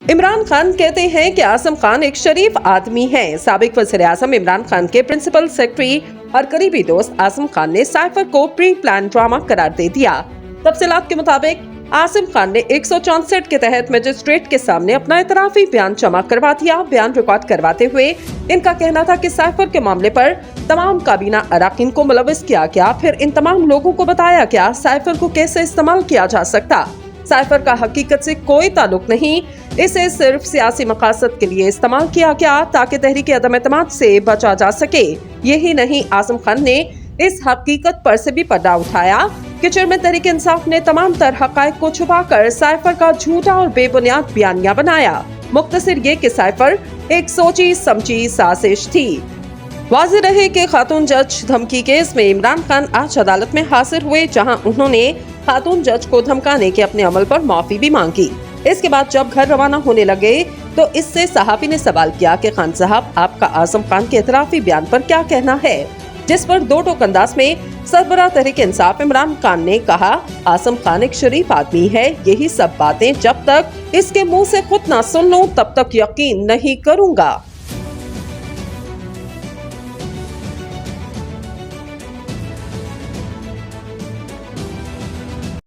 इमरान खान कहते हैं कि आजम खान एक शरीफ आदमी है। साबिक वज़ीर आज़म इमरान खान के प्रिंसिपल सेक्रेटरी और करीबी दोस्त आजम खान ने साइफर को प्री प्लान ड्रामा करार दे दिया। तफसीलात के मुताबिक आसिम खान ने 164 के तहत मजिस्ट्रेट के सामने अपना इतराफी बयान जमा करवा दिया। बयान रिकॉर्ड करवाते हुए इनका कहना था कि साइफर के मामले पर तमाम काबीना अराकीन को मुलविस किया गया, फिर इन तमाम लोगों को बताया गया साइफर को कैसे इस्तेमाल किया जा सकता। साइफर का हकीकत से कोई ताल्लुक नहीं, इसे सिर्फ सियासी मकासद के लिए इस्तेमाल किया गया ताकि तहरीक अदम एतमाद से बचा जा सके। यही नहीं, आजम खान ने इस हकीकत पर से भी पर्दा उठाया कि चेयरमैन तहरीक इंसाफ ने तमाम तर हक़ाइक़ को छुपाकर साइफर का झूठा और बेबुनियाद बयानिया बनाया। मुख्तसर ये कि साइफर एक सोची समझी साजिश थी। वाज़ेह रहे कि खातून जज धमकी केस में इमरान खान आज अदालत में हाजिर हुए, जहां उन्होंने खातून जज को धमकाने के अपने अमल पर माफी भी मांगी। इसके बाद जब घर रवाना होने लगे तो इससे सहाफी ने सवाल किया कि खान साहब, आपका आजम खान के इतराफी बयान पर क्या कहना है, जिस पर दो टोक अंदाज में सरबराह तहरीक इंसाफ इमरान खान ने कहा, आजम खान एक शरीफ आदमी है। यही सब बातें जब तक इसके मुंह से खुद ना सुन लूं तब तक यकीन नहीं करूंगा।